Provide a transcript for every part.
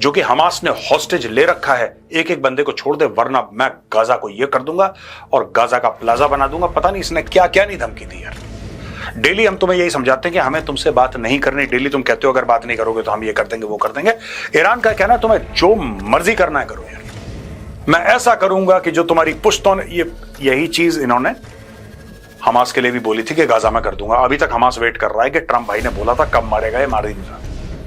जो कि हमास ने हॉस्टेज ले रखा है, एक एक बंदे को छोड़ दे वरना मैं गाजा को ये कर दूंगा और गाजा का प्लाजा बना दूंगा। पता नहीं इसने क्या क्या नहीं धमकी दी यार। डेली हम तुम्हें यही समझाते हैं कि हमें तुमसे बात नहीं करनी। डेली तुम कहते हो अगर बात नहीं करोगे तो हम ये कर देंगे वो कर देंगे। ईरान का कहना है तुम्हें जो मर्जी करना है करो यार, मैं ऐसा करूंगा कि जो तुम्हारी पुश्तों ने यही चीज इन्होंने हमास के लिए भी बोली थी कि गाजा में कर दूंगा। अभी तक हमास वेट कर रहा है कि ट्रंप भाई ने बोला था कब मारेगा, ये मार ही नहीं रहा।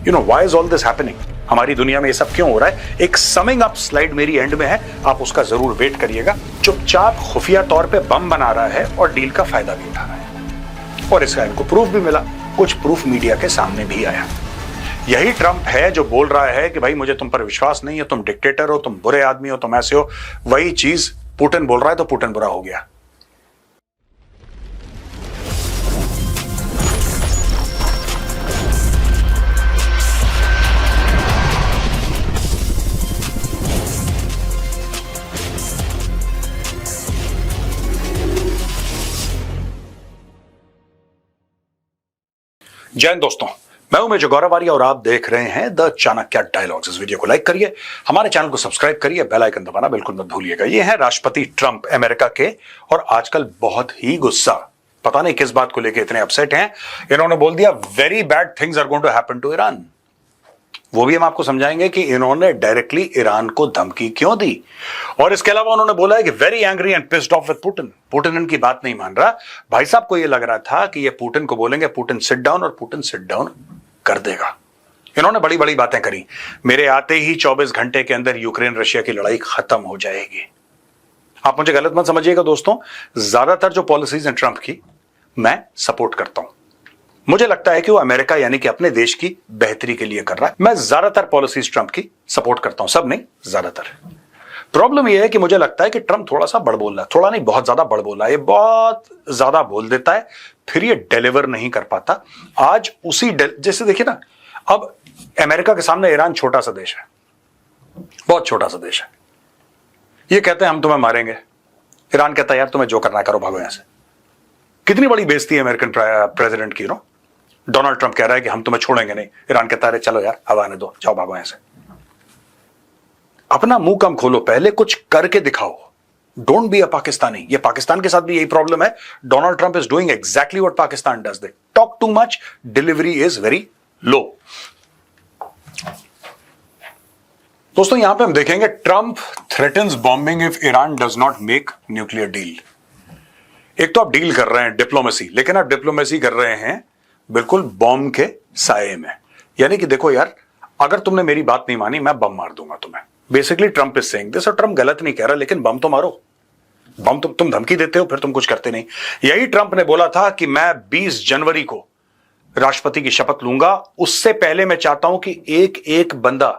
You know why is all this happening? हमारी दुनिया में ये सब क्यों हो रहा है? एक समिंग अप स्लाइड मेरी एंड में है, आप उसका जरूर वेट करिएगा। चुपचाप खुफिया तौर पे बम बना रहा है और डील का फायदा भी उठा रहा है, और इसका इनको प्रूफ भी मिला। कुछ प्रूफ मीडिया के सामने भी आया। यही ट्रंप है जो बोल रहा है कि भाई मुझे तुम पर विश्वास नहीं है, तुम डिक्टेटर हो, तुम बुरे आदमी हो, तुम ऐसे हो। वही चीज पुतिन बोल रहा है तो पुतिन बुरा हो गया। जय हिंद दोस्तों, मैं हूं मेजर गौरव आर्य और आप देख रहे हैं द चाणक्य डायलॉग्स। इस वीडियो को लाइक करिए, हमारे चैनल को सब्सक्राइब करिए, बेल आइकन दबाना बिल्कुल मत भूलिएगा। ये है राष्ट्रपति ट्रंप अमेरिका के, और आजकल बहुत ही गुस्सा, पता नहीं किस बात को लेकर इतने अपसेट हैं। इन्होंने बोल दिया very bad things are going to happen to Iran. वो भी हम आपको समझाएंगे कि इन्होंने डायरेक्टली ईरान को धमकी क्यों दी। और इसके अलावा उन्होंने बोला है कि very angry and pissed off with Putin. Putin इनकी बात नहीं मान रहा। भाई साहब को ये लग रहा था कि ये पुतिन को बोलेंगे पुतिन सिट डाउन, और पुतिन सिट डाउन कर देगा। इन्होंने बड़ी बड़ी बातें करी। मेरे आते ही 24 घंटे के अंदर यूक्रेन रशिया की लड़ाई खत्म हो जाएगी। आप मुझे गलत मत समझिएगा दोस्तों, ज्यादातर जो पॉलिसीज हैं ट्रंप की मैं सपोर्ट करता हूं। मुझे लगता है कि वो अमेरिका यानी कि अपने देश की बेहतरी के लिए कर रहा है। मैं ज्यादातर पॉलिसीज ट्रंप की सपोर्ट करता हूं, सब नहीं ज्यादातर। प्रॉब्लम यह है कि मुझे लगता है कि ट्रंप थोड़ा सा बड़ बोल रहा है, थोड़ा नहीं बहुत ज्यादा बड़ बोल रहा है। ये बहुत ज्यादा बोल देता है, फिर ये डिलीवर नहीं कर पाता। आज उसी जैसे देखिए ना, अब अमेरिका के सामने ईरान छोटा सा देश है, बहुत छोटा सा देश है। ये कहते हैं हम तुम्हें मारेंगे, ईरान कहता है यार तुम्हें जो करना है करो, भागो यहां से। कितनी बड़ी बेइज्जती है अमेरिकन प्रेसिडेंट की। डोनाल्ड ट्रंप कह रहा है कि हम तुम्हें छोड़ेंगे नहीं, ईरान कहता है चलो यार हवा आने दो, जाओ भागो यहां से। अपना मुंह कम खोलो, पहले कुछ करके दिखाओ। Don't be a Pakistani. ये पाकिस्तान के साथ भी यही प्रॉब्लम है। Donald Trump is doing exactly what Pakistan does. They talk too much, delivery is very low. दोस्तों यहां पे हम देखेंगे Trump threatens bombing if Iran does not make nuclear deal. एक तो आप डील कर रहे हैं डिप्लोमेसी, लेकिन आप डिप्लोमेसी कर रहे हैं बिल्कुल बॉम्ब के साये में। यानी कि देखो यार, अगर तुमने मेरी बात नहीं मानी मैं बम मार दूंगा तुम्हें। Basically Trump is saying this, और ट्रंप गलत नहीं कह रहा, लेकिन बम तो मारो। बम तुम धमकी देते हो, फिर तुम कुछ करते नहीं। यही ट्रंप ने बोला था कि मैं 20 जनवरी को राष्ट्रपति की शपथ लूंगा। उससे पहले मैं चाहता हूं कि एक एक बंदा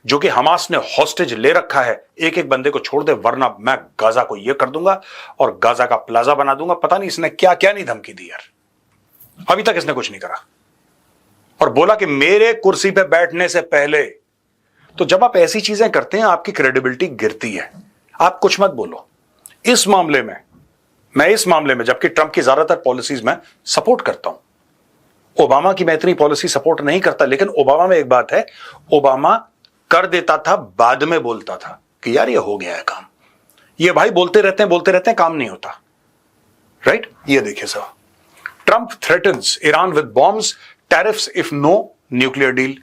जो कि हमास ने हॉस्टेज ले रखा है, एक एक बंदे को छोड़ दे वरना मैं गाजा को ये कर दूंगा और गाजा का प्लाजा बना दूंगा। पता नहीं इसने क्या क्या नहीं धमकी दी यार, अभी तक इसने कुछ नहीं करा। और बोला कि मेरे कुर्सी पे बैठने से पहले। तो जब आप ऐसी चीजें करते हैं आपकी क्रेडिबिलिटी गिरती है। आप कुछ मत बोलो। इस मामले में जबकि ट्रंप की ज्यादातर पॉलिसीज में सपोर्ट करता हूं, ओबामा की मैं इतनी पॉलिसी सपोर्ट नहीं करता। लेकिन ओबामा में एक बात है, ओबामा कर देता था, बाद में बोलता था कि यार ये हो गया है काम। ये भाई बोलते रहते हैं काम नहीं होता। राइट? ये देखिए sir, Trump threatens Iran with bombs, tariffs if no nuclear deal.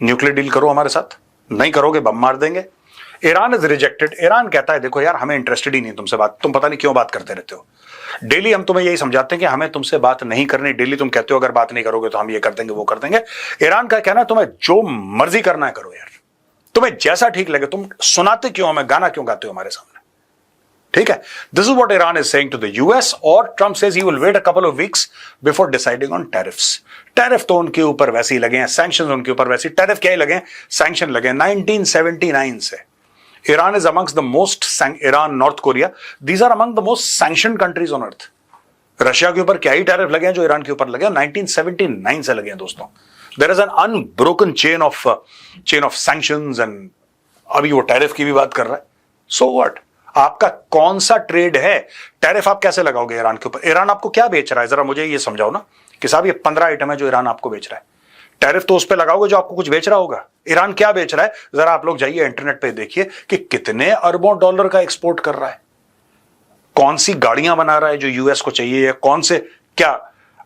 Nuclear deal करो हमारे साथ, नहीं करोगे बम मार देंगे। Iran is rejected. ईरान कहता है देखो यार हमें इंटरेस्टेड ही नहीं तुमसे बात, तुम पता नहीं क्यों बात करते रहते हो। डेली हम तुम्हें यही समझाते हैं कि हमें तुमसे बात नहीं करनी। डेली तुम कहते हो अगर बात नहीं करोगे तो हम ये कर देंगे वो कर देंगे। ईरान का कहना है तुम्हें जो मर्जी करना है करो यार, तुम्हें जैसा ठीक लगे। तुम सुनाते क्यों हमें, गाना क्यों गाते हो हमारे सामने? ठीक है, this is what Iran is saying to the US. और Trump says he will wait a couple of weeks before deciding on tariffs. Tariff तो उनके ऊपर वैसे ही लगे हैं, सैंक्शंस उनके ऊपर वैसे। टैरिफ क्या ही लगे हैं, सैंक्शन लगे हैं 1979 से। Iran is amongst the most, Iran, North Korea, these are among the most sanctioned countries on earth. Russia के ऊपर क्या ही टैरिफ लगे हैं जो ईरान के ऊपर लगे हैं, 1979 से लगे हैं दोस्तों। There is an unbroken chain of sanctions, and अभी वो टैरिफ की भी बात कर रहा है। So what? आपका कौन सा ट्रेड है? टैरिफ आप कैसे लगाओगे ईरान के ऊपर? ईरान आपको क्या बेच रहा है, जरा मुझे ये समझाओ ना कि साहब ये 15 आइटम है जो ईरान आपको बेच रहा है। टैरिफ तो उस पर लगाओगे जो आपको कुछ बेच रहा होगा। ईरान क्या बेच रहा है, जरा आप लोग जाइए इंटरनेट पे देखिए कि कितने अरबों डॉलर का एक्सपोर्ट कर रहा है, कौन सी गाड़ियां बना रहा है जो यूएस को चाहिए, या कौन से क्या,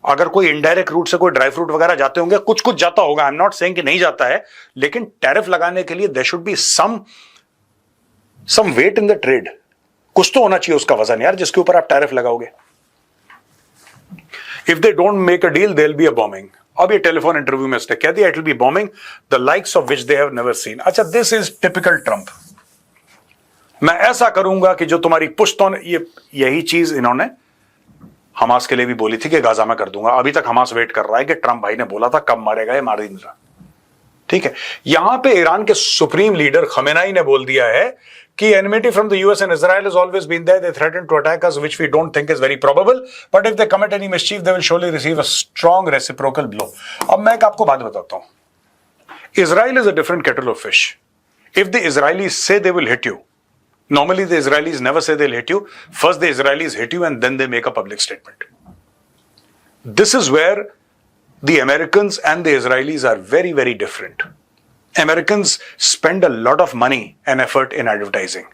अगर कोई इनडायरेक्ट रूट से कोई ड्राई फ्रूट वगैरह जाते होंगे, कुछ कुछ जाता होगा, आई एम नॉट सेइंग कि नहीं जाता है, लेकिन टैरिफ लगाने के लिए there should be some weight in the trade, कुछ तो होना चाहिए उसका वजन यार, जिसके ऊपर आप टैरिफ लगाओगे। If they don't make a deal there will be a bombing. अब ये टेलीफोन इंटरव्यू में उसने कह दिया, it will be bombing the likes of which they have never seen. अच्छा, दिस इज टिपिकल ट्रंप। मैं ऐसा करूंगा कि जो तुम्हारी पुश्तों ने, यही चीज इन्होंने हमास के लिए भी बोली थी कि गाजा में कर दूंगा। अभी तक हमास वेट कर रहा है कि ट्रंप भाई ने बोला था, कब मारेगा ये, मार ही नहीं रहा। ठीक है, यहां पे ईरान के सुप्रीम लीडर खमेनाई ने बोल दिया है कि enmity from the US and Israel has always been there. They threaten to attack us, which we don't think is very probable. But if they commit any mischief, they will surely receive a strong reciprocal blow. अब मैं एक आपको बात बताता हूं। Israel is a different kettle of fish. If the Israelis say they will hit you, normally the Israelis never say they'll hit you. First the Israelis hit you and then they make a public statement. This is where the Americans and the Israelis are very, very different. Americans spend a lot of money and effort in advertising.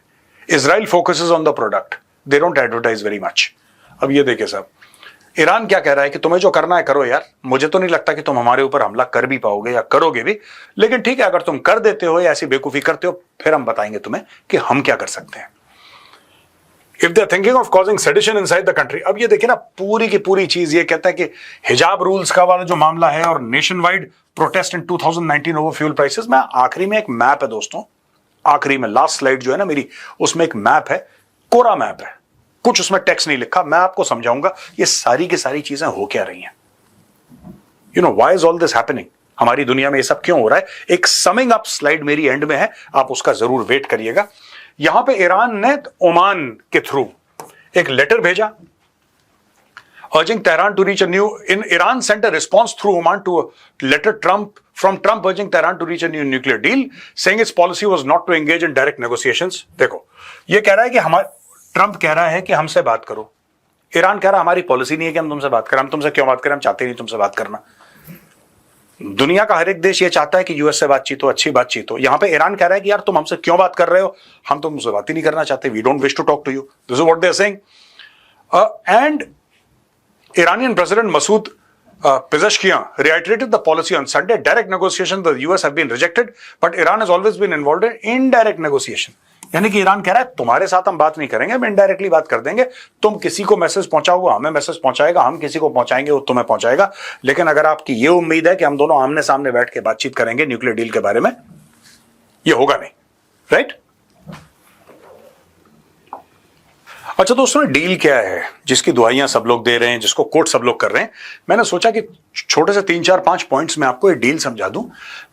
Israel focuses on the product. They don't advertise very much. अब ये देखिए साहब, Iran क्या कह रहा है कि तुम्हें जो करना है करो यार, मुझे तो नहीं लगता कि तुम हमारे ऊपर हमला कर भी पाओगे या करोगे भी, लेकिन ठीक है, अगर तुम कर देते हो या ऐसी बेवकूफी करते हो, फिर हम बताएंगे तुम्हें कि हम क्या कर सकते हैं। If they're thinking of causing sedition inside the country, अब ये देखिए ना, पूरी की पूरी चीज ये कहता है कि हिजाब रूल्स का वाला जो मामला है और nation wide protest in 2019 over fuel prices में, आखिरी में एक मैप है दोस्तों, आखिरी में लास्ट स्लाइड जो है ना मेरी, उसमें एक मैप है, कोरा मैप है, कुछ उसमें टेक्स्ट नहीं लिखा, मैं आपको समझाऊंगा ये सारी की सारी चीजें हो क्या रही हैं। You know why is all this happening, हमारी दुनिया में ये सब क्यों हो रहा है। एक समिंग अप स्लाइड मेरी एंड में है, आप उसका जरूर वेट करिएगा। यहां पे ईरान ने ओमान के थ्रू एक लेटर भेजा, urging Tehran to reach a new, Iran sent a response through Oman to a letter from Trump urging Tehran to reach a new nuclear deal, saying its policy was not to engage in direct negotiations. देखो, ये कह रहा है कि Trump कह रहा है कि हमसे बात करो, ईरान कह रहा है हमारी पॉलिसी नहीं है कि हम तुमसे बात करें, हम तुमसे क्यों बात करें, हम चाहते नहीं तुमसे बात करना। दुनिया का हर एक देश ये चाहता है कि यूएस से बातचीत हो, अच्छी बातचीत हो। यहां पे ईरान कह रहा है कि यार तुम हमसे क्यों बात कर रहे हो, हम तो तुमसे बात ही नहीं करना चाहते, we don't wish to talk to you, this is what they are saying. And Iranian President Masoud Pezeshkian reiterated the policy on Sunday. Direct negotiations with the US have been rejected, but Iran has always been involved in indirect negotiation. यानी कि Iran कह रहा है तुम्हारे साथ हम बात नहीं करेंगे, हम इनडायरेक्टली बात कर देंगे, तुम किसी को मैसेज पहुंचाओगे हमें मैसेज पहुंचाएगा, हम किसी को पहुंचाएंगे वो तुम्हें पहुंचाएगा, लेकिन अगर आपकी ये उम्मीद है कि हम दोनों आमने सामने बैठ के बातचीत करेंगे न्यूक्लियर डील के बारे में, ये होगा नहीं, राइट? अच्छा दोस्तों, डील क्या है जिसकी दुआइयां सब लोग दे रहे हैं, जिसको कोट सब लोग कर रहे हैं। मैंने सोचा कि छोटे से 3-4-5 पॉइंट्स में आपको ये डील समझा दूं।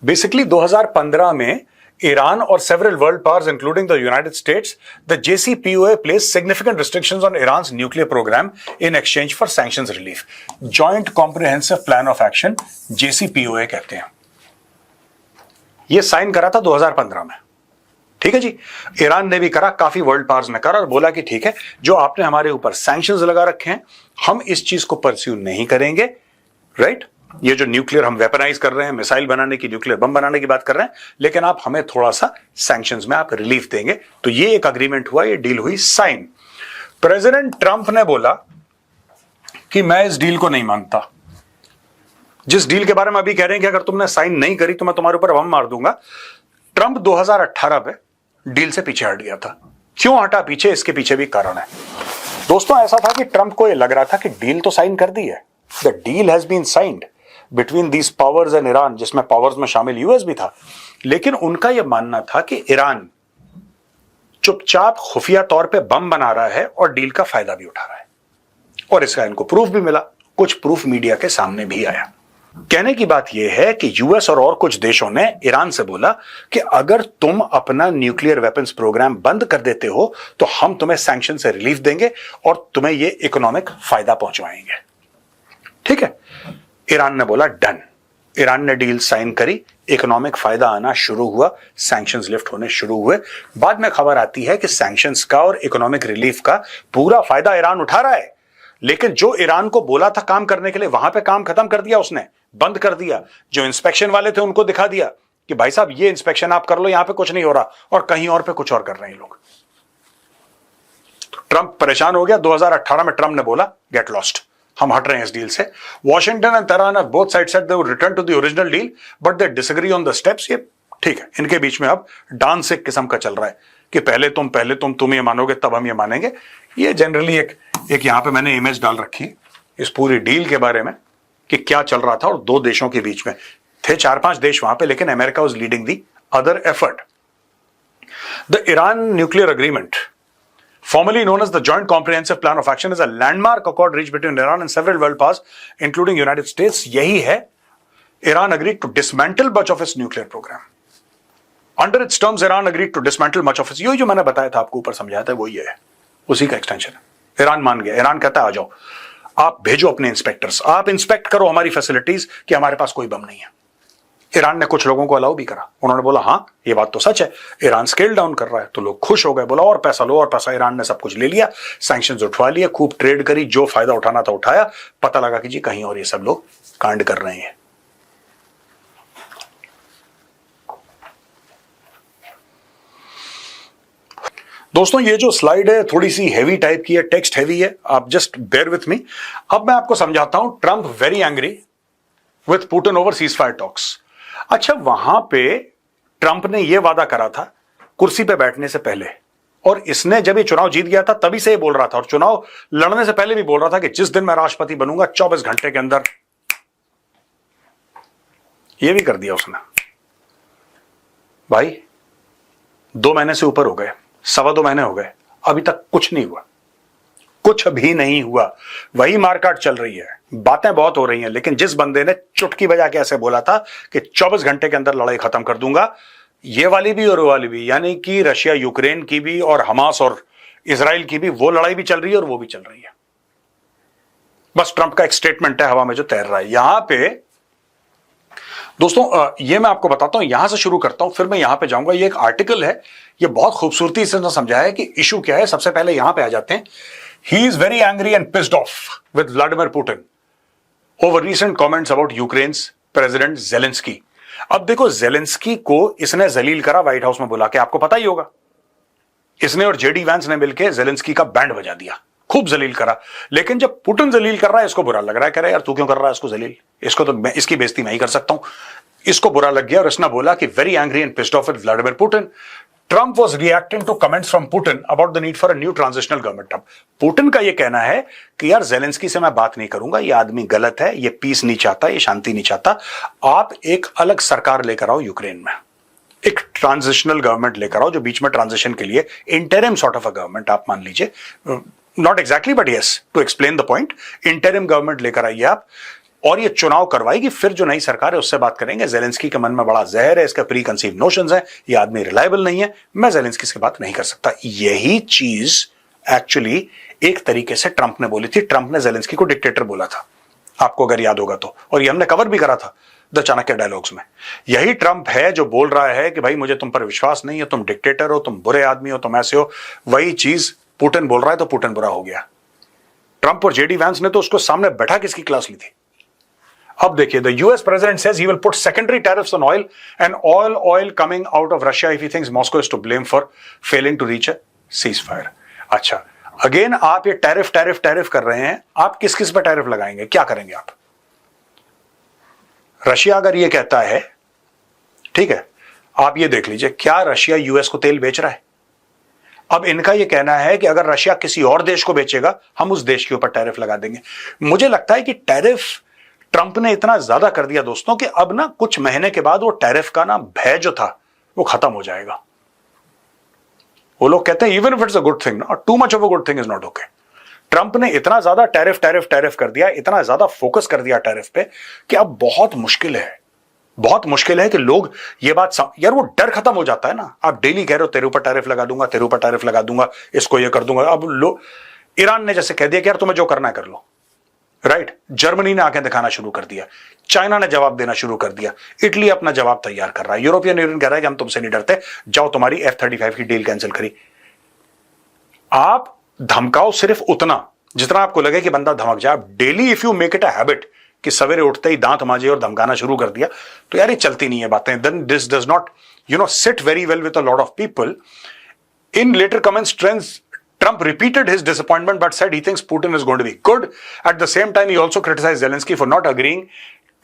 बेसिकली 2015 में ईरान और several world powers including the United States, the JCPOA place significant restrictions on Iran's nuclear programme in exchange for sanctions relief. Joint comprehensive plan of action JCPOA कहते हैं। यह साइन करा था 2015 में, ठीक है जी। ईरान ने भी करा, काफी वर्ल्ड पावर्स ने करा और बोला कि ठीक है, जो आपने हमारे ऊपर सैंक्शंस लगा रखे हैं, हम इस चीज को परस्यू नहीं करेंगे, राइट? ये जो न्यूक्लियर हम वेपनाइज कर रहे हैं, मिसाइल बनाने की, न्यूक्लियर बम बनाने की बात कर रहे हैं, लेकिन आप हमें थोड़ा सा सैंक्शंस में आप रिलीफ देंगे। तो ये एक अग्रीमेंट हुआ, ये डील हुई साइन। प्रेसिडेंट ट्रंप ने बोला कि मैं इस डील को नहीं मानता। जिस डील के बारे में अभी कह रहे हैं कि अगर तुमने साइन नहीं करी तो मैं तुम्हारे ऊपर बम मार दूंगा, ट्रंप 2018 में डील से पीछे हट गया था। क्यों हटा पीछे, इसके पीछे भी कारण है दोस्तों। ऐसा था कि ट्रंप को यह लग रहा था कि डील तो साइन कर दी है, the deal has been signed between these powers and Iran, जिसमें पावर्स में शामिल यूएस भी था, लेकिन उनका यह मानना था कि ईरान चुपचाप खुफिया तौर पे बम बना रहा है और डील का फायदा भी उठा रहा है, और इसका इनको प्रूफ भी मिला, कुछ प्रूफ मीडिया के सामने भी आया। कहने की बात यह है कि यूएस और कुछ देशों ने ईरान से बोला कि अगर तुम अपना न्यूक्लियर वेपन्स प्रोग्राम बंद कर देते हो तो हम तुम्हें सैंक्शन से रिलीफ देंगे और तुम्हें यह इकोनॉमिक फायदा पहुंचवाएंगे। ठीक है, ईरान ने बोला डन। ईरान ने डील साइन करी, इकोनॉमिक फायदा आना शुरू हुआ, सैंक्शंस लिफ्ट होने शुरू हुए। बाद में खबर आती है कि सैंक्शंस का और इकोनॉमिक रिलीफ का पूरा फायदा ईरान उठा रहा है, लेकिन जो ईरान को बोला था काम करने के लिए, वहां पे काम खत्म कर दिया उसने, बंद कर दिया। जो इंस्पेक्शन वाले थे उनको दिखा दिया कि भाई साहब ये इंस्पेक्शन आप कर लो, यहां पे कुछ नहीं हो रहा, और कहीं और पे कुछ और कर रहे हैं लोग। ट्रंप परेशान हो गया। 2018 में ट्रंप ने बोला गेट लॉस्ट, हम हट रहे हैं इस डील से। Washington and Tehran both side said they would return to the original deal but they disagree on the steps. ये ठीक है, इनके बीच में अब डांस एक किस्म का चल रहा है कि पहले तुम ये मानोगे तब हम ये मानेंगे। ये जनरली एक यहां पे मैंने इमेज डाल रखी है इस पूरी डील के बारे में कि क्या चल रहा था, और दो देशों के बीच में थे 4-5 देश वहां पे, लेकिन America was leading the other effort. The Iran nuclear agreement, formerly known as the Joint Comprehensive Plan of Action, is a landmark accord reached between Iran and several world powers, including United States. यही है, Iran agreed to dismantle much of its nuclear program. Under its terms, Iran agreed to dismantle much of its. यही जो मैंने बताया था आपको ऊपर समझाया था, वो ये है, उसी का एक्सटेंशन है। ईरान मान गया। ईरान कहता है आ जाओ, आप भेजो अपने इंस्पेक्टर्स, आप इंस्पेक्ट करो हमारी फैसिलिटीज कि हमारे पास कोई बम नहीं है। ईरान ने कुछ लोगों को अलाउ भी करा, उन्होंने बोला हाँ ये बात तो सच है, ईरान स्केल डाउन कर रहा है, तो लोग खुश हो गए, बोला और पैसा लो और पैसा। ईरान ने सब कुछ ले लिया, सैंक्शंस उठवा लिए, खूब ट्रेड करी, जो फायदा उठाना था उठाया। पता लगा कि जी कहीं और ये सब लोग कांड कर रहे हैं। दोस्तों ये जो स्लाइड है थोड़ी सी हैवी टाइप की है, टेक्स्ट हैवी है, आप जस्ट बेयर विथ मी। अब मैं आपको समझाता हूं। Trump very angry with Putin over ceasefire talks. अच्छा, वहां पे ट्रंप ने यह वादा करा था कुर्सी पे बैठने से पहले, और इसने जब ये चुनाव जीत गया था तभी से ये बोल रहा था, और चुनाव लड़ने से पहले भी बोल रहा था कि जिस दिन मैं राष्ट्रपति बनूंगा 24 घंटे के अंदर। ये भी कर दिया उसने। भाई 2 महीने से ऊपर हो गए, 2.25 महीने हो गए, अभी तक कुछ नहीं हुआ, कुछ भी नहीं हुआ। वही मारकाट चल रही है, बातें बहुत हो रही हैं, लेकिन जिस बंदे ने चुटकी बजा के ऐसे बोला था कि 24 घंटे के अंदर लड़ाई खत्म कर दूंगा, ये वाली भी और वो वाली भी, यानी कि रशिया यूक्रेन की भी और हमास और इजराइल की भी, वो लड़ाई भी चल रही है और वो भी चल रही है। बस ट्रंप का एक स्टेटमेंट है हवा में जो तैर रहा है। यहां पे दोस्तों ये मैं आपको बताता हूं, यहां से शुरू करता हूं, फिर मैं यहां पे जाऊंगा। ये एक आर्टिकल है, ये बहुत खूबसूरती से समझाया है कि इशू क्या है। सबसे पहले यहां पे आ जाते हैं। He is very angry and pissed off with Vladimir Putin over recent comments about Ukraine's president Zelensky. अब देखो, जेलेंस्की को इसने जलील करा व्हाइट हाउस में बुला के, आपको पता ही होगा। इसने और जेडी वैंस ने मिलकर जेलेंस्की का बैंड बजा दिया, खूब जलील करा। लेकिन जब पुतिन जलील कर रहा है, इसको बुरा लग रहा है, कह रहा है यार तू क्यों कर रहा है इसको जलील, इसको तो मैं, इसकी बेइज्जती मैं ही कर सकता हूं। इसको बुरा लग गया और इसने बोला कि very angry and pissed off with Vladimir Putin. Trump was reacting to comments from Putin about the need for a new transitional government. अब पुतिन का यह कहना है कि यार जेलेंस्की से मैं बात नहीं करूंगा, यह आदमी गलत है, यह पीस नहीं चाहता, यह शांति नहीं चाहता, आप एक अलग सरकार लेकर आओ यूक्रेन में, एक ट्रांजिशनल गवर्नमेंट लेकर आओ जो बीच में ट्रांजिशन के लिए interim sort of a government, आप मान लीजिए, not exactly but yes to explain the point, interim government लेकर आइए आप, और ये चुनाव करवाएगी, फिर जो नई सरकार है उससे बात करेंगे। जेलेंस्की के मन में बड़ा जहर है, इसका प्री कंसीव नोशंस है, ये आदमी रिलायबल नहीं है, मैं जेलेंस्की से बात नहीं कर सकता। यही चीज एक्चुअली एक तरीके से ट्रंप ने बोली थी। ट्रंप ने जेलेंस्की को डिक्टेटर बोला था, आपको अगर याद होगा तो, और ये हमने कवर भी करा था द चाणक्य डायलॉग्स में। यही ट्रंप है जो बोल रहा है कि भाई मुझे तुम पर विश्वास नहीं है, तुम डिक्टेटर हो, तुम बुरे आदमी हो, तुम ऐसे हो। वही चीज पुतिन बोल रहा है तो पुतिन बुरा हो गया। ट्रंप और जेडी वैंस ने तो उसको सामने बैठा किसकी क्लास ली थी। अब देखिए, the US president says he will put secondary tariffs on oil and oil coming out of Russia if he thinks Moscow is to blame for failing to reach a ceasefire. अच्छा, again आप ये tariff tariff tariff कर रहे हैं, आप किस किस पर टैरिफ लगाएंगे, क्या करेंगे आप। रशिया अगर ये कहता है, ठीक है, आप ये देख लीजिए, क्या रशिया यूएस को तेल बेच रहा है। अब इनका यह कहना है कि अगर रशिया किसी और देश को बेचेगा हम उस देश के ऊपर टैरिफ लगा देंगे। मुझे लगता है कि टैरिफ ट्रंप ने इतना ज्यादा कर दिया दोस्तों कि अब ना कुछ महीने के बाद वो टैरिफ का ना भय जो था वो खत्म हो जाएगा। वो लोग कहते हैं even if it's a good thing, too much of a good thing is not okay. Trump ने इतना ज्यादा टैरिफ टैरिफ टैरिफ कर दिया, इतना ज्यादा फोकस कर दिया टैरिफ पे कि अब बहुत मुश्किल है कि लोग ये बात यार वो डर खत्म हो जाता है ना। आप डेली कह रहे हो तेरे ऊपर टैरिफ लगा दूंगा, तेरे ऊपर टैरिफ लगा दूंगा, इसको ये कर दूंगा। अब लोग, ईरान ने जैसे कह दिया कि यार तुम्हें जो करना है कर लो, राइट। जर्मनी ने आंखें दिखाना शुरू कर दिया, चाइना ने जवाब देना शुरू कर दिया, इटली अपना जवाब तैयार कर रहा है, यूरोपियन यूनियन कह रहा है कि हम तुमसे नहीं डरते, जाओ तुम्हारी F-35 की डील कैंसिल करी। आप धमकाओ सिर्फ उतना जितना आपको लगे कि बंदा धमक जाए, daily if you make it a habit कि सवेरे उठते ही दांत मांजे और धमकाना शुरू कर दिया, तो यार ये चलती नहीं है बातें. Then this does not sit very well with a lot of people. In later comments, Trump repeated his disappointment but said he thinks Putin is going to be good. At the same time, he also criticized Zelensky for not agreeing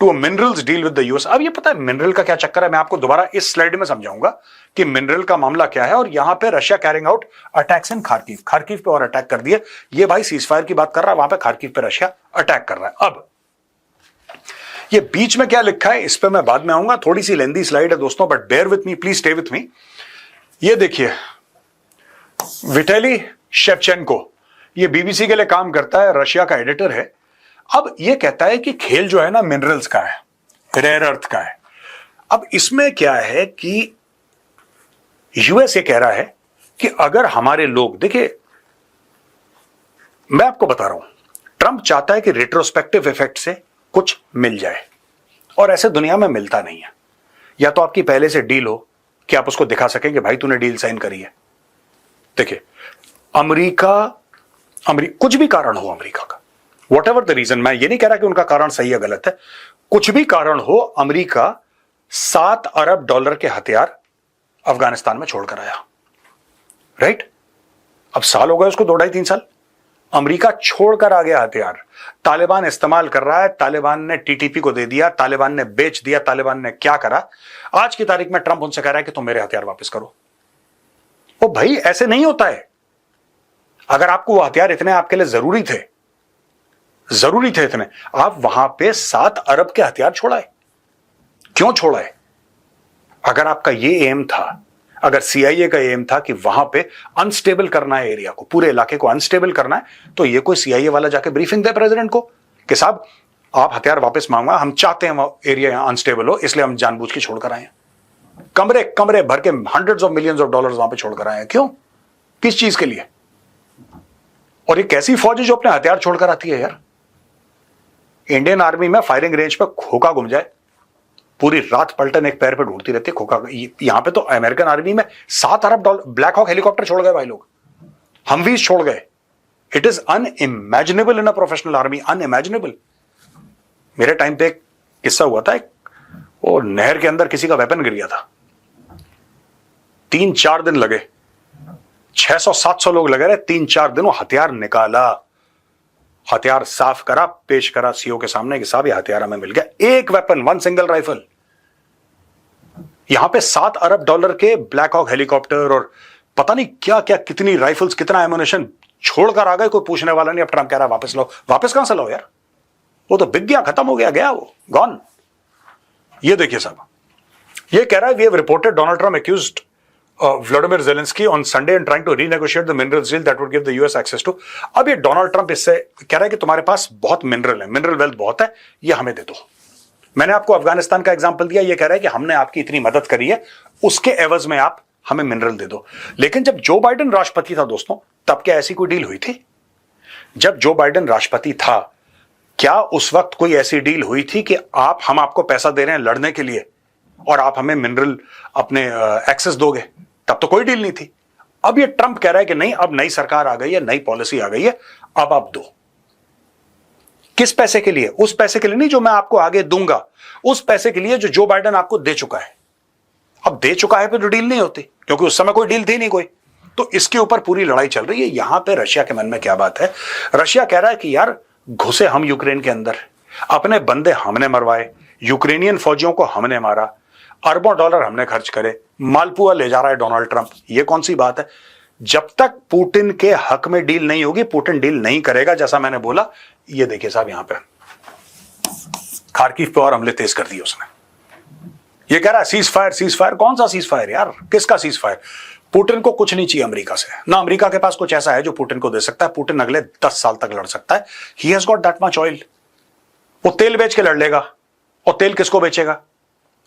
to a minerals deal with the US. अब ये पता है mineral का क्या चक्कर है, मैं आपको दोबारा इस स्लाइड में समझाऊंगा कि मिनरल का मामला क्या है. और यहां पे रशिया कैरिंग आउट अटैक्स इन खार्किव पे और अटैक कर दिए. ये भाई सीजफायर की बात कर रहा है, वहां पे खार्किव पे रशिया अटैक कर रहा है. अब ये बीच में क्या लिखा है इस पे मैं बाद में आऊंगा, थोड़ी सी लेंदी स्लाइड है दोस्तों, but bear with me, please stay with me. ये देखिए विटेली शेवचेंको, ये बीबीसी के लिए काम करता है, रशिया का एडिटर है. अब ये कहता है कि खेल जो है ना मिनरल्स का है, रेयर अर्थ का है. अब इसमें क्या है कि यूएस ये कह रहा है कि अगर हमारे लोग, देखिए मैं आपको बता रहा हूं, ट्रंप चाहता है कि रेट्रोस्पेक्टिव इफेक्ट से कुछ मिल जाए, और ऐसे दुनिया में मिलता नहीं है. या तो आपकी पहले से डील हो कि आप उसको दिखा सकें कि भाई तूने डील साइन करी है. देखिए अमेरिका कुछ भी कारण हो अमेरिका का, वॉट एवर द रीजन, मैं ये नहीं कह रहा कि उनका कारण सही या गलत है, कुछ भी कारण हो, अमेरिका $7 अरब के हथियार अफगानिस्तान में छोड़कर आया. राइट? अब साल हो गए उसको, 2-2.5-3 साल. अमेरिका छोड़कर आ गया हथियार. तालिबान इस्तेमाल कर रहा है, तालिबान ने टीटीपी को दे दिया, तालिबान ने बेच दिया, तालिबान ने क्या करा. आज की तारीख में ट्रंप उनसे कह रहा है कि तुम मेरे हथियार वापस करो. ओ भाई ऐसे नहीं होता है. अगर आपको वो हथियार इतने आपके लिए जरूरी थे इतने, आप वहां पे 7 अरब के हथियार छोड़ाए. क्यों छोड़ाए? अगर आपका ये एम था, अगर सीआईए का एम था कि वहां पे अनस्टेबल करना है एरिया को, पूरे इलाके को अनस्टेबल करना है, तो ये कोई सीआईए वाला जाके ब्रीफिंग दे प्रेसिडेंट को कि साहब आप हथियार वापस मांगा, हम चाहते हैं एरिया यहां अनस्टेबल हो, इसलिए हम जानबूझ के छोड़कर आए हैं. कमरे भर के hundreds of millions of dollars वहां पे छोड़कर आए हैं. क्यों? किस चीज के लिए? और ये कैसी फौज है जो अपने हथियार छोड़कर आती है यार? इंडियन आर्मी में फायरिंग रेंज पे खोखा घूम जाए, पूरी रात पलटन एक पैर पे ढूंढती रहती है खोखा. यहां पे तो अमेरिकन आर्मी में $7 अरब ब्लैक हॉक हेलीकॉप्टर छोड़ गए भाई लोग, हमवीज छोड़ गए. It is unimaginable in a professional army, unimaginable. मेरे टाइम पे एक किस्सा हुआ था, वो नहर के अंदर किसी का वेपन गिर गया था, 3-4 दिन लगे, 600-700 लोग लगे रहे, 3-4 दिन वो हथियार निकाला, हथियार साफ करा, पेश करा सीओ के सामने कि साहब ये हथियार हमें मिल गया. एक वेपन, 1 सिंगल राइफल. यहां पे $7 अरब के ब्लैक हॉक हेलीकॉप्टर और पता नहीं क्या क्या, कितनी राइफल्स, कितना एमुनेशन छोड़कर आ गए, कोई पूछने वाला नहीं. अब ट्रंप कह रहा वापस लो. वापस कहां से लो यार? वो तो बिक गया, खत्म हो गया, गया वो, गॉन. ये देखिए साहब, ये कह रहा है we have reported Donald Trump accused Vladimir Zelensky on Sunday and trying to renegotiate the minerals deal that would give the US access to. अब ये डोनाल्ड ट्रंप इससे कह रहा है कि तुम्हारे पास बहुत मिनरल है, मिनरल वेल्थ बहुत है, ये हमें दे दो. मैंने आपको अफगानिस्तान का एग्जांपल दिया, ये कह रहा है कि हमने आपकी इतनी मदद करी है, उसके एवज में आप हमें मिनरल दे दो. लेकिन जब जो बाइडेन राष्ट्रपति था दोस्तों, तब क्या ऐसी कोई डील हुई थी? जब जो बाइडेन राष्ट्रपति था, क्या उस वक्त कोई ऐसी डील हुई थी कि हम आपको पैसा दे रहे हैं लड़ने के लिए और आप हमें मिनरल अपने एक्सेस दोगे? तब तो कोई डील नहीं थी. अब ये ट्रंप कह रहा है कि नहीं, अब नई सरकार आ गई है, नई पॉलिसी आ गई है, अब आप दो. किस पैसे के लिए? उस पैसे के लिए नहीं जो मैं आपको आगे दूंगा, उस पैसे के लिए जो बाइडेन आपको दे चुका है. अब दे चुका है तो डील नहीं होती, क्योंकि उस समय कोई डील थी नहीं कोई. तो इसके ऊपर पूरी लड़ाई चल रही है. यहां पे रशिया के मन में क्या बात है? रशिया कह रहा है कि यार घुसे हम यूक्रेन के अंदर, अपने बंदे हमने मरवाए, यूक्रेनियन फौजियों को हमने मारा, अरबों डॉलर हमने खर्च करे, मालपुआ ले जा रहा है डोनाल्ड ट्रंप. ये कौन सी बात है? जब तक पुतिन के हक में डील नहीं होगी, पुतिन डील नहीं करेगा, जैसा मैंने बोला. ये देखिए साहब, यहां पे खार्किव पे और हमले तेज कर दिए उसने. ये कह रहा है सीज फायर. कौन सा सीज फायर यार? किसका सीज फायर? पुतिन को कुछ नहीं चाहिए अमेरिका से, ना अमेरिका के पास कुछ ऐसा है जो पुतिन को दे सकता है. पुतिन अगले 10 साल तक लड़ सकता है. He has got that much oil. वो तेल बेच के लड़ लेगा, और तेल किसको बेचेगा?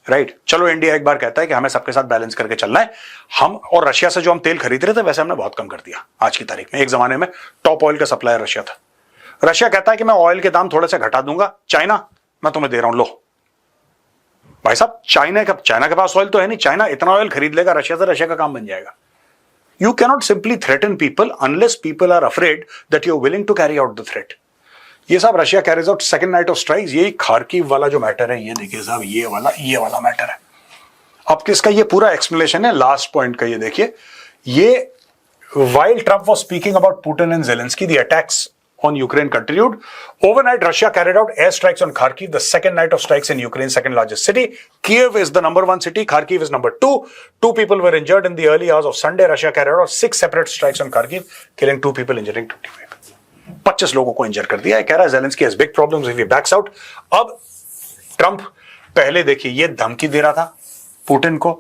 राइट. चलो इंडिया एक बार कहता है कि हमें सबके साथ बैलेंस करके चलना है. हम और रशिया से जो हम तेल खरीद रहे थे, वैसे हमने बहुत कम कर दिया आज की तारीख में. एक जमाने में टॉप ऑयल का सप्लायर रशिया था. रशिया कहता है कि मैं ऑयल के दाम थोड़े से घटा दूंगा. चाइना, मैं तुम्हें दे रहा हूं, लो भाई साहब. चाइना के पास ऑयल तो है नहीं, चाइना इतना ऑयल खरीद लेगा रशिया से, रशिया का काम बन जाएगा. You cannot simply threaten people unless people are afraid that you're willing to carry out the threat. ये साहब Russia carries out second night of strikes, यही खार्किव वाला जो मैटर है, ये देखिए साहब, ये वाला मैटर है। अब किसका ये पूरा एक्सप्लेनेशन है लास्ट पॉइंट का, ये देखिए, ये while Trump was speaking about Putin and Zelensky, the attacks on Ukraine continued. Overnight, Russia carried out airstrikes on Kharkiv, the second night of strikes in Ukraine's second largest city. Kiev is the number 1 city. Kharkiv is number 2. 2 people were injured in the early hours of Sunday. Russia carried out 6 separate strikes on Kharkiv, killing 2 people, injuring 25. 25 लोगों को इंजर कर दिया है। कह रहा है Zelensky has big problems if he backs out. अब Trump पहले देखिए ये धमकी दे रहा था पुतिन को,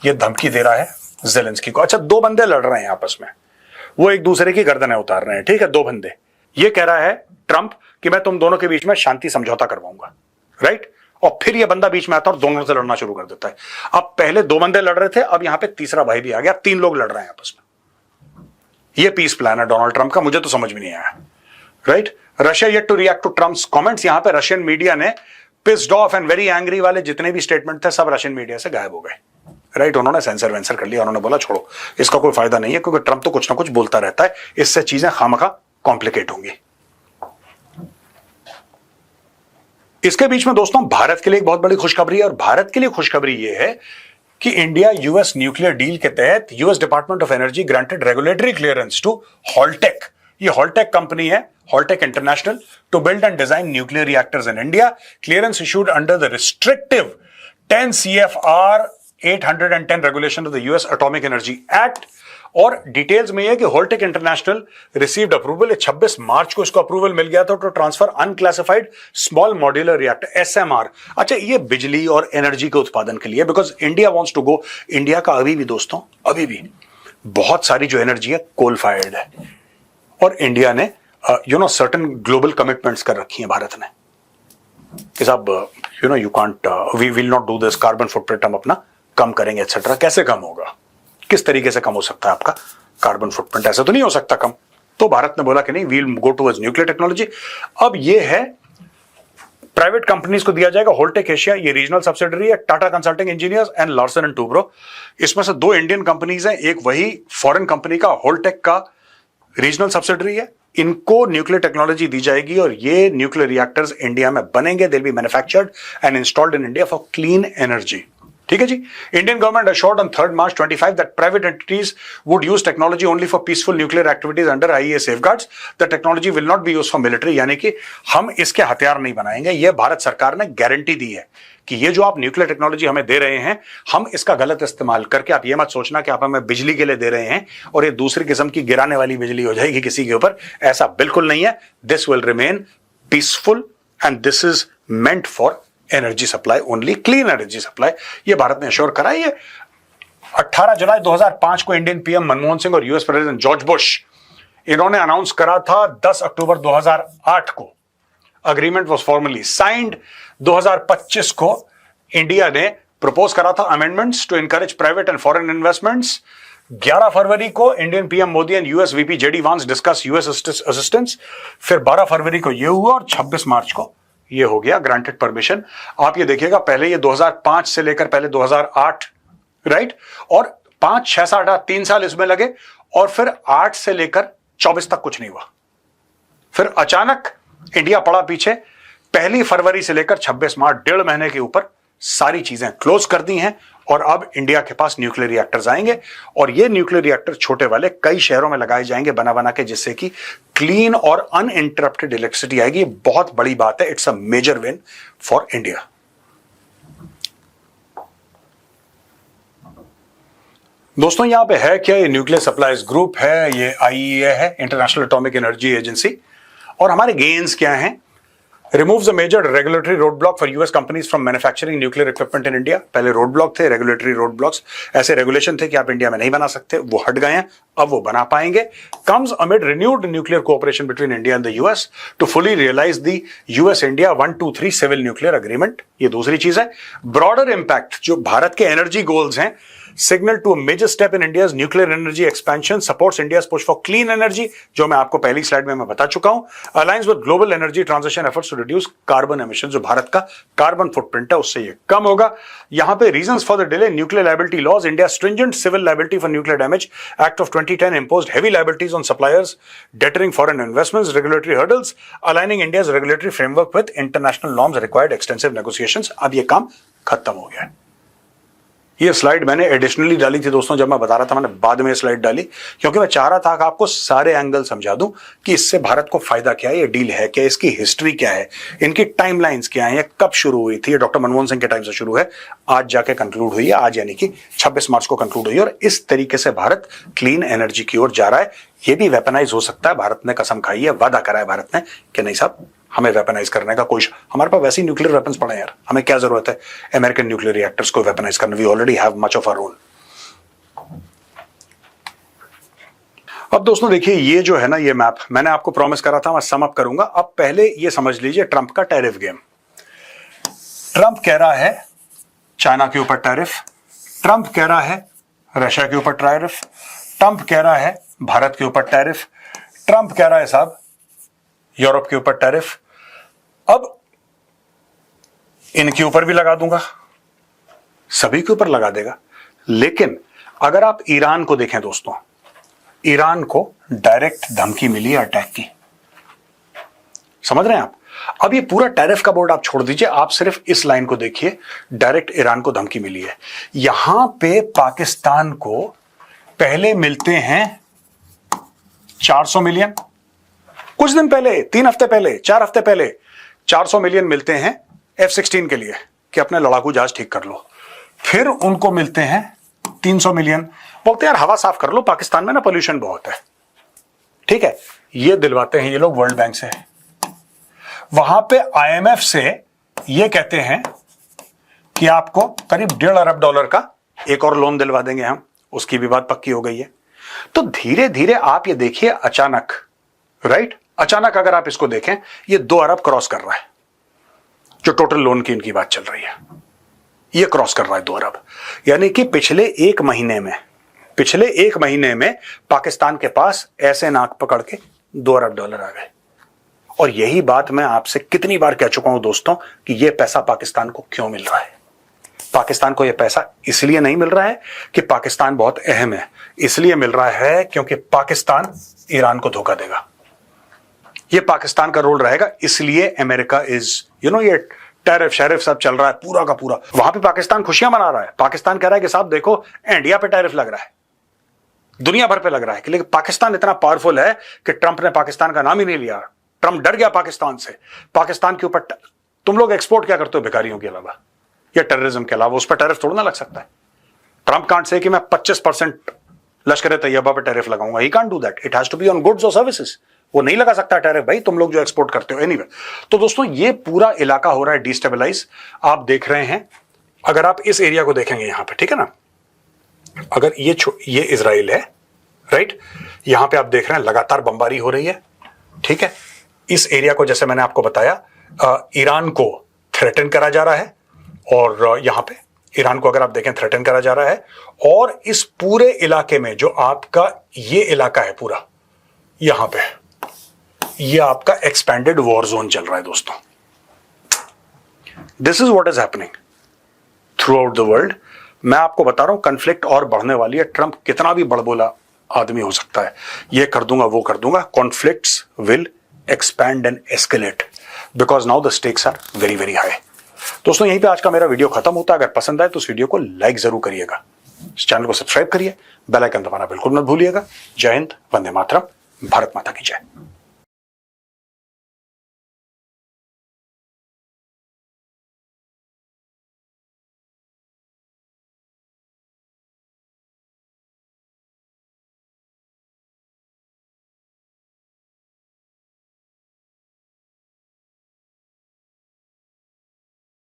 ये धमकी दे रहा है Zelensky को। अच्छा, 2 बंदे लड़ रहे हैं आपस में, वो एक दूसरे की गर्दनें उतार रहे हैं, ठीक है, 2 बंदे। ये कह रहा है ट्रंप कि मैं तुम दोनों के बीच में शांति समझौता करवाऊंगा, राइट? और फिर ये बंदा बीच में आता है और दोनों से लड़ना शुरू कर देता है। अब पहले 2 बंदे लड़ रहे थे, अब यहां पे तीसरा भाई भी आ गया, 3 लोग लड़ रहे हैं आपस में। ये पीस प्लान है डोनाल्ड ट्रंप का, मुझे तो समझ में नहीं आया, right? Russia yet to react to Trump's comments. यहां पे रशियन मीडिया ने pissed off and very angry वाले जितने भी स्टेटमेंट थे सब रशियन मीडिया से गायब हो गए, राइट? उन्होंने सेंसर वेंसर कर लिया, उन्होंने बोला छोड़ो, इसका कोई फायदा नहीं है, क्योंकि ट्रंप तो कुछ ना कुछ बोलता रहता है, इससे चीजें खामखा कॉम्प्लिकेट होंगी। इसके बीच में दोस्तों भारत के लिए एक बहुत बड़ी खुशखबरी है, और भारत के लिए खुशखबरी यह है कि इंडिया यूएस न्यूक्लियर डील के तहत US department of energy granted regulatory clearance to Holtec. ये हॉलटेक कंपनी है, Holtec international, to build and design nuclear reactors in India. Clearance issued under the restrictive 10 CFR 810 regulation of the US atomic energy act. और details में यह कि Holtec international received approval, 26 मार्च को इसको approval मिल गया था to transfer unclassified small modular reactor SMR। अच्छा, ये बिजली और एनर्जी के उत्पादन के लिए, because India wants to go, India का अभी भी दोस्तों, अभी भी बहुत सारी जो एनर्जी है कोल फायर्ड है, और इंडिया ने सर्टेन ग्लोबल कमिटमेंट्स कर रखी है भारत ने कि साहब you can't, we will not do this, carbon footprint हम अपना कम करेंगे एक्सेट्रा। कैसे कम होगा, किस तरीके से कम हो सकता है आपका कार्बन फुटप्रिंट? ऐसे तो नहीं हो सकता कम। तो भारत ने बोला कि नहीं, we will go towards nuclear technology. अब ये है प्राइवेट कंपनीज को दिया जाएगा होल्टेक एशिया, ये रीजनल सब्सिडरी है, Tata Consulting Engineers and Larsen and Toubro. इसमें से 2 इंडियन कंपनीज हैं, एक वही फॉरेन कंपनी का होल्टेक का रीजनल सब्सिडरी है। इनको न्यूक्लियर टेक्नोलॉजी दी जाएगी और ये न्यूक्लियर रिएक्टर्स इंडिया में बनेंगे, they will be manufactured and installed in India for clean energy. ठीक है जी। Indian government assured on 3rd March 25 that private entities would use technology only for peaceful nuclear activities under IAEA safeguards. The technology will not be used for military, यानी कि हम इसके हथियार नहीं बनाएंगे। यह भारत सरकार ने गारंटी दी है कि ये जो आप न्यूक्लियर टेक्नोलॉजी हमें दे रहे हैं, हम इसका गलत इस्तेमाल करके, आप ये मत सोचना कि आप हमें बिजली के लिए दे रहे हैं और ये दूसरी किस्म की गिराने वाली बिजली हो जाएगी किसी के ऊपर, ऐसा बिल्कुल नहीं है। This will remain peaceful and this is meant for energy supply only, clean energy supply. ये भारत ने अश्योर करा। ये 18 जुलाई 2005 को इंडियन पीएम मनमोहन सिंह और यूएस प्रेसिडेंट जॉर्ज बुश, इन्होंने अनाउंस करा था। 10 अक्टूबर 2008 को अग्रीमेंट वाज फॉर्मली साइंड। 2025 को इंडिया ने प्रपोज करा था amendments to encourage private and foreign investments. 11 फरवरी को Indian PM Modi and US VP JD Vance discuss US assistance. फिर 12 फरवरी को यह हुआ और 26 मार्च को ये हो गया ग्रांटेड परमिशन। आप ये देखिएगा, पहले ये 2005 से लेकर पहले 2008, राइट, और 5, 6, 7, 8 3 साल इसमें लगे, और फिर 8 से लेकर 24 तक कुछ नहीं हुआ। फिर अचानक इंडिया पड़ा पीछे। 1 फरवरी से लेकर 26 मार्च, 1.5 महीने के ऊपर सारी चीजें क्लोज कर दी हैं, और अब इंडिया के पास न्यूक्लियर रिएक्टर्स आएंगे, और ये न्यूक्लियर रिएक्टर छोटे वाले कई शहरों में लगाए जाएंगे बना बना के, जिससे कि क्लीन और अनइंटरप्टेड इलेक्ट्रिसिटी आएगी। ये बहुत बड़ी बात है। It's a major win for India. दोस्तों यहां पे है क्या, ये न्यूक्लियर सप्लाईज ग्रुप है, ये आईईए है, इंटरनेशनल एटॉमिक एनर्जी एजेंसी। और हमारे गेन्स क्या हैं? Removes a major regulatory roadblock for US companies from manufacturing nuclear equipment in India. पहले roadblock थे, regulatory roadblocks, ऐसे regulation थे कि आप इंडिया में नहीं बना सकते, वो हट गए हैं, अब वो बना पाएंगे। Comes amid renewed nuclear cooperation between India and the US to fully realize the US-India 123 civil nuclear agreement. ये दूसरी चीज है। Broader impact, जो भारत के energy goals हैं, signal to a major step in India's nuclear energy expansion, supports India's push for clean energy, जो मैं आपको पहली स्लाइड में मैं बता चुका हूं, alliance with global energy transition efforts to reduce carbon emission, जो भारत का कार्बन फुटप्रिंट है उससे ये कम होगा। यहां पे reasons for the delay, nuclear liability laws, India stringent civil liability for nuclear damage act of 2010 imposed heavy liabilities on suppliers, deterring foreign investments, regulatory hurdles, aligning India's regulatory framework with international norms required extensive negotiations। अब ये काम खत्म हो गया है। ये slide मैंने additionally डाली थी दोस्तों, जब मैं बता रहा था मैंने बाद में स्लाइड डाली, क्योंकि मैं चाह रहा था कि आपको सारे एंगल समझा दूं कि इससे भारत को फायदा क्या है, ये डील है क्या, इसकी हिस्ट्री क्या है, इनकी टाइमलाइंस क्या है, कब शुरू हुई थी। ये डॉक्टर मनमोहन सिंह के टाइम से शुरू है, आज जाके कंक्लूड हुई है, आज यानी कि 26 मार्च को कंक्लूड हुई है, और इस तरीके से भारत क्लीन एनर्जी की ओर जा रहा है। ये भी वेपनाइज हो सकता है, भारत ने कसम खाई है, वादा करा है भारत ने कि नहीं साहब हमें वेपनाइज करने का कोई, हमारे पास वैसे ही न्यूक्लियर वेपन्स पड़े हैं यार, हमें क्या जरूरत है अमेरिकन न्यूक्लियर रिएक्टर्स को वेपनाइज करने, we already have much of our own. अब दोस्तों देखिए, ये जो है ना, ये मैप मैंने आपको प्रॉमिस करा था मैं सम अप करूंगा। अब पहले ये समझ लीजिए ट्रंप का टैरिफ गेम। ट्रंप कह रहा है चाइना के ऊपर टैरिफ, ट्रंप कह रहा है रशिया के ऊपर टैरिफ, ट्रंप कह रहा है भारत के ऊपर टैरिफ, ट्रंप कह रहा है साहब यूरोप के ऊपर टैरिफ। अब इनके ऊपर भी लगा दूंगा, सभी के ऊपर लगा देगा। लेकिन अगर आप ईरान को देखें दोस्तों, ईरान को डायरेक्ट धमकी मिली है अटैक की, समझ रहे हैं आप। अब ये पूरा टैरिफ का बोर्ड आप छोड़ दीजिए, आप सिर्फ इस लाइन को देखिए, डायरेक्ट ईरान को धमकी मिली है। यहां पे पाकिस्तान को पहले मिलते हैं 400 मिलियन, कुछ दिन पहले, 3 हफ्ते पहले, 4 हफ्ते पहले 400 मिलियन मिलते हैं F-16 के लिए कि अपने लड़ाकू जहाज ठीक कर लो। फिर उनको मिलते हैं 300 मिलियन, बोलते हैं यार हवा साफ कर लो, पाकिस्तान में ना पोल्यूशन बहुत है, ठीक है। ये दिलवाते हैं ये लोग वर्ल्ड बैंक से। वहां पे IMF से ये कहते हैं कि आपको करीब $1.5 अरब का एक और लोन दिलवा देंगे हम, उसकी भी बात पक्की हो गई है। तो धीरे धीरे आप ये देखिए, अचानक, राइट, अचानक अगर आप इसको देखें, ये 2 अरब क्रॉस कर रहा है, जो टोटल लोन की इनकी बात चल रही है, ये क्रॉस कर रहा है 2 अरब। यानी कि पिछले एक महीने में पाकिस्तान के पास ऐसे नाक पकड़ के $2 अरब आ गए। और यही बात मैं आपसे कितनी बार कह चुका हूं दोस्तों कि यह पैसा पाकिस्तान को क्यों मिल रहा है। पाकिस्तान को यह पैसा इसलिए नहीं मिल रहा है कि पाकिस्तान बहुत अहम है, इसलिए मिल रहा है क्योंकि पाकिस्तान ईरान को धोखा देगा। ये पाकिस्तान का रोल रहेगा, इसलिए अमेरिका इज ये टैरिफ शैरिफ सब चल रहा है पूरा का पूरा। वहां पे पाकिस्तान खुशियां मना रहा है, पाकिस्तान कह रहा है कि साहब देखो इंडिया पे टैरिफ लग रहा है, दुनिया भर पे लग रहा है, लेकिन पाकिस्तान इतना पावरफुल है कि ट्रंप ने पाकिस्तान का नाम ही नहीं लिया। ट्रंप डर गया पाकिस्तान से। पाकिस्तान के ऊपर तुम लोग एक्सपोर्ट क्या करते हो भिखारियों के अलावा या टेररिज्म के अलावा, उस पर टैरिफ थोड़ा ना लग सकता है। ट्रंप कांट से कि मैं 25% लश्कर तैयबा पे टैरिफ लगाऊंगा, he can't do that, it has to be on goods और सर्विसेज। वो नहीं लगा सकता टैरिफ भाई, तुम लोग जो एक्सपोर्ट करते हो। एनीवे, तो दोस्तों ये पूरा इलाका हो रहा है डिस्टेबलाइज। आप देख रहे हैं, अगर आप इस एरिया को देखेंगे यहां पे, ठीक है ना, अगर ये इजराइल है, राइट, यहां पे आप देख रहे हैं लगातार बमबारी हो रही है, ठीक है। इस एरिया को जैसे मैंने आपको बताया, ईरान को थ्रेटन करा जा रहा है, और यहां पे ईरान को अगर आप देखें थ्रेटन करा जा रहा है। और इस पूरे इलाके में जो आपका ये इलाका है पूरा, यहां पे ये आपका एक्सपेंडेड वॉर जोन चल रहा है दोस्तों। This is what is happening through out the world. मैं आपको बता रहा हूं कन्फ्लिक्ट और बढ़ने वाली है। ट्रंप कितना भी बड़बोला आदमी हो सकता है, ये कर दूंगा वो कर दूंगा, conflicts will expand and escalate because now the stakes are very very high. दोस्तों यहीं पे आज का मेरा वीडियो खत्म होता है। अगर पसंद आए तो इस वीडियो को लाइक जरूर करिएगा, इस चैनल को सब्सक्राइब करिए, बेल आइकन दबाना बिल्कुल मत भूलिएगा। जय हिंद, वंदे मातरम, भारत माता की जय।